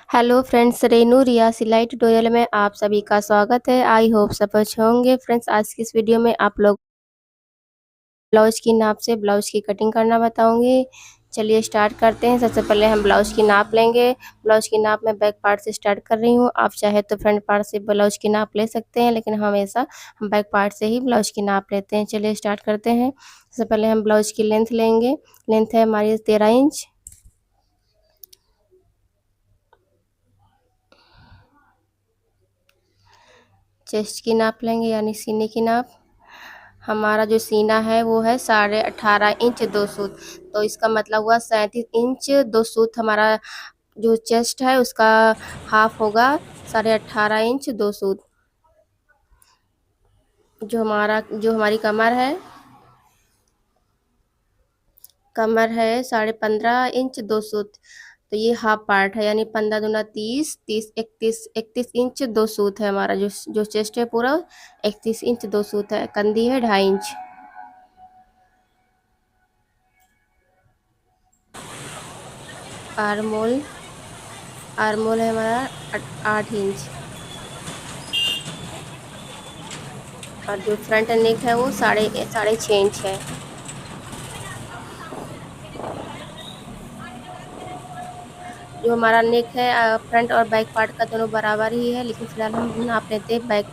Hello friends, Renu रिया सिलाई tutorial में आप सभी का स्वागत है। आई होप सब अच्छे होंगे। फ्रेंड्स, आज की इस वीडियो में आप लोग ब्लाउज की नाप से ब्लाउज की कटिंग करना बताऊंगी। चलिए स्टार्ट करते हैं। सबसे पहले हम ब्लाउज की नाप लेंगे। ब्लाउज की नाप मैं बैक पार्ट से स्टार्ट कर रही हूँ। आप चाहे तो फ्रंट पार्ट से ब्लाउज की नाप ले सकते हैं, लेकिन हमेशा हम बैक पार्ट से ही ब्लाउज की नाप लेते हैं। चलिए स्टार्ट करते हैं। सबसे पहले हम ब्लाउज की लेंथ लेंगे। लेंथ है हमारी 13 इंच। चेस्ट की नाप लेंगे, यानी सीने की नाप। हमारा जो सीना है वो है 18.5 इंच 2 सूत। तो इसका मतलब हुआ 37 इंच 2 सूत। हमारा जो चेस्ट है उसका हाफ होगा 18.5 इंच 2 सूत। जो हमारी कमर है 15.5 इंच 2 सूत। तो ये हाफ पार्ट है, यानी 15 दूना 30, 30 31 इंच 2 सूत है हमारा। जो जो चेस्ट है पूरा 31 इंच 2 सूत है। कंधी है 2.5 इंच। आर्मोल आर्मोल है हमारा 8 इंच। और जो फ्रंट नेक है वो साढ़े साढ़े 6 इंच है। जो हमारा नेक है फ्रंट और बैक पार्ट का दोनों बराबर ही है, लेकिन फिलहाल हम नाप लेते हैं बैक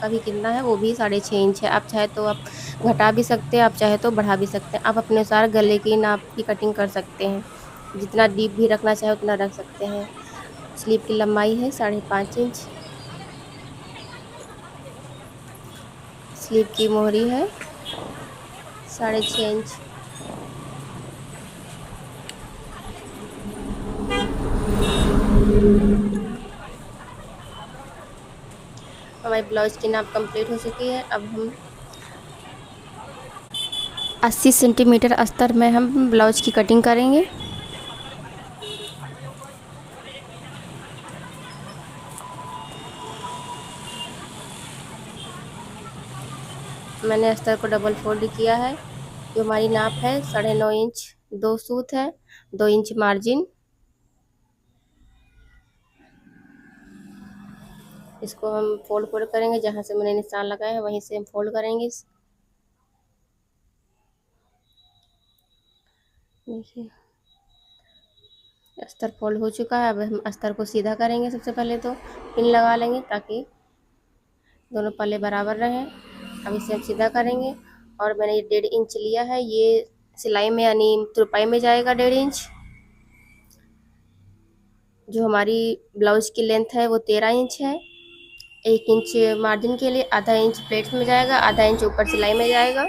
का भी कितना है, वो भी 6.5 इंच है। आप चाहे तो आप घटा भी सकते हैं, आप चाहे तो बढ़ा भी सकते हैं। आप अपने अनुसार गले की नाप की कटिंग कर सकते हैं। जितना डीप भी रखना चाहे उतना रख सकते हैं। स्लीव की लंबाई है 5.5 इंच। स्लीव की मोहरी है 6.5 इंच। हमारी ब्लाउज की नाप कंप्लीट हो चुकी है। अब हम 80 सेंटीमीटर अस्तर में हम ब्लाउज की कटिंग करेंगे। मैंने अस्तर को डबल फोल्ड किया है। जो हमारी नाप है 9.5 इंच 2 सूत है। 2 इंच मार्जिन। इसको हम फोल्ड करेंगे, जहाँ से मैंने निशान लगाया है वहीं से हम फोल्ड करेंगे। देखिए अस्तर फोल्ड हो चुका है। अब हम अस्तर को सीधा करेंगे। सबसे पहले तो पिन लगा लेंगे ताकि दोनों पल्ले बराबर रहें। अब इसे हम सीधा करेंगे। और मैंने ये 1.5 इंच लिया है, ये सिलाई में यानी तुरपाई में जाएगा 1.5 इंच। जो हमारी ब्लाउज की लेंथ है वो 13 इंच है। 1 इंच मार्जिन के लिए, आधा इंच प्लेट्स में जाएगा, आधा इंच ऊपर सिलाई में जाएगा।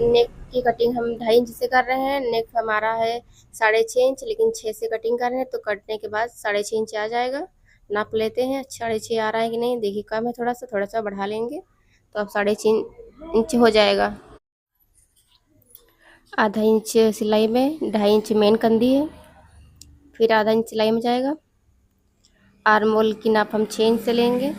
नेक की कटिंग हम 2.5 इंच से कर रहे हैं। नेक हमारा है 6.5 इंच, लेकिन 6 से कटिंग कर रहे हैं तो कटने के बाद 6.5 इंच आ जाएगा। नाप लेते हैं 6.5 आ रहा है कि नहीं। देखिए कम है, थोड़ा सा बढ़ा लेंगे तो अब 6.5 इंच हो जाएगा। आधा इंच सिलाई में, 2.5 इंच मेन कंधी है, फिर आधा इंच सिलाई में जाएगा। आर्म होल की नाप हम 6 इंच से लेंगे।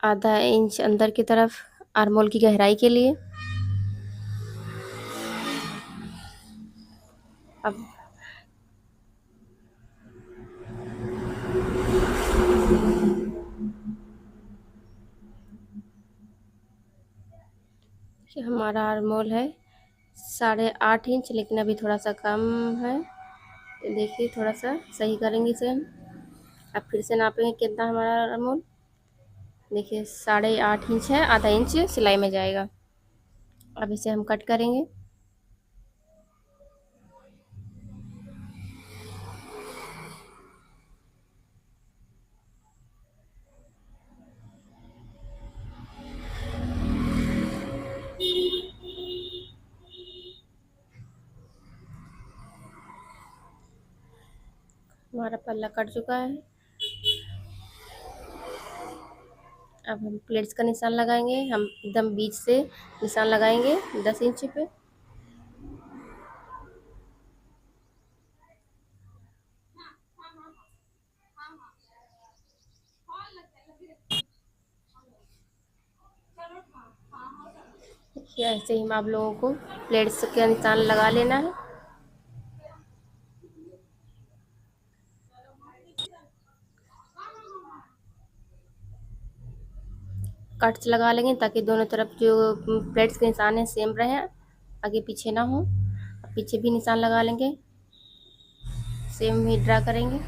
आधा इंच अंदर की तरफ आर्म होल की गहराई के लिए। अब हमारा आर्म होल है 8.5 इंच, लेकिन अभी थोड़ा सा कम है। तो देखिए थोड़ा सा सही करेंगे इसे हम। अब फिर से नापेंगे कितना हमारा आर्म होल। देखिए 8.5 इंच है, आधा इंच सिलाई में जाएगा। अब इसे हम कट करेंगे। हमारा पल्ला कट चुका है। अब हम प्लेट्स का निशान लगाएंगे। हम एकदम बीच से निशान लगाएंगे 10 इंच पे। देखिए ऐसे ही आप लोगों को प्लेट्स का निशान लगा लेना है। कट्स लगा लेंगे ताकि दोनों तरफ जो प्लेट्स के निशान है सेम रहे, आगे पीछे ना हो। पीछे भी निशान लगा लेंगे, सेम ही ड्रा करेंगे।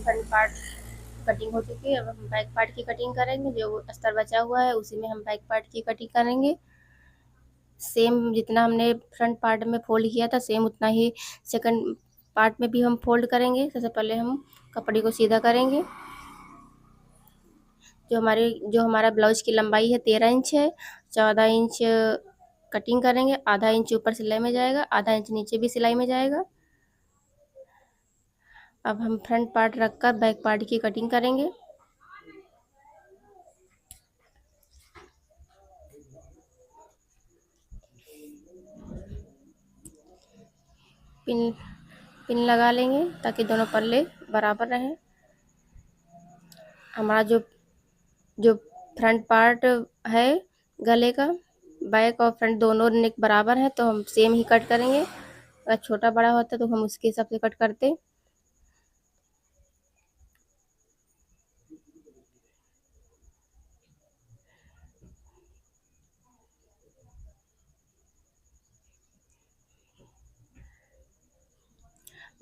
फ्रंट पार्ट कटिंग हो चुकी है, अब हम बैक पार्ट की कटिंग करेंगे। जो अस्तर बचा हुआ है उसी में हम बैक पार्ट की कटिंग करेंगे। सेम जितना हमने फ्रंट पार्ट में फोल्ड किया था सेम उतना ही सेकंड पार्ट में भी हम फोल्ड करेंगे। सबसे पहले हम कपड़े को सीधा करेंगे। जो हमारा ब्लाउज की लंबाई है 13 इंच है। 14 इंच कटिंग करेंगे। आधा इंच ऊपर सिलाई में जाएगा, आधा इंच नीचे भी सिलाई में जाएगा। अब हम फ्रंट पार्ट रखकर बैक पार्ट की कटिंग करेंगे। पिन पिन लगा लेंगे ताकि दोनों पल्ले बराबर रहें। हमारा जो फ्रंट पार्ट है गले का, बैक और फ्रंट दोनों नेक बराबर है तो हम सेम ही कट करेंगे। अगर छोटा बड़ा होता तो हम उसके हिसाब से कट करते।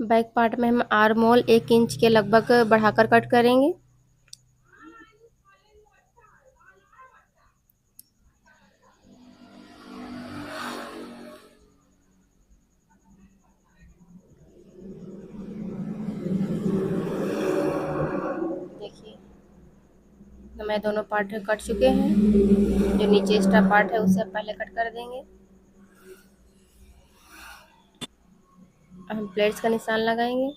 बैक पार्ट में हम आर्म होल 1 इंच के लगभग बढ़ाकर कट करेंगे। देखिए तो मैं दोनों पार्ट कट चुके हैं। जो नीचे एक्स्ट्रा पार्ट है उसे पहले कट कर देंगे। हम प्लेट्स का निशान लगाएंगे।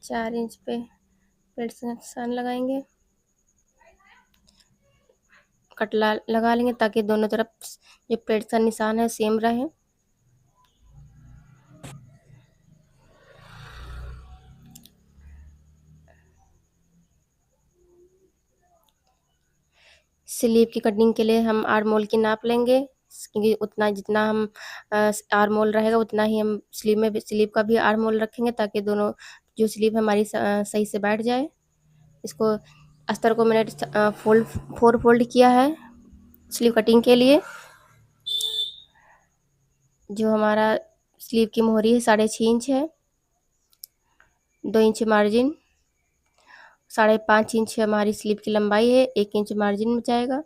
4 इंच पे प्लेट्स का निशान लगाएंगे। कटला लगा लेंगे ताकि दोनों तरफ जो प्लेट्स का निशान है सेम रहे। स्लीव की कटिंग के लिए हम आर्म होल की नाप लेंगे, क्योंकि उतना जितना हम आर्म होल रहेगा उतना ही हम स्लीव का भी आर्म होल रखेंगे ताकि दोनों जो स्लीव हमारी सही से बैठ जाए। इसको अस्तर को मैंने फोर फोल्ड किया है स्लीव कटिंग के लिए। जो हमारा स्लीव की मोहरी है 6.5 इंच है। 2 इंच मार्जिन, 5.5 इंच हमारी स्लीव की लंबाई है। 1 इंच मार्जिन में जाएगा।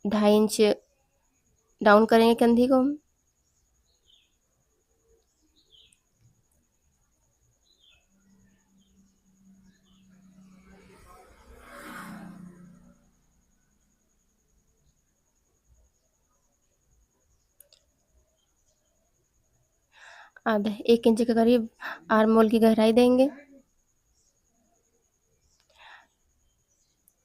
2.5 इंच डाउन करेंगे कंधी को हम। आधा 1 इंच के करीब आर्म होल की गहराई देंगे।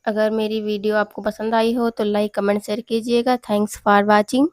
अगर मेरी वीडियो आपको पसंद आई हो तो लाइक कमेंट शेयर कीजिएगा। Thanks for watching.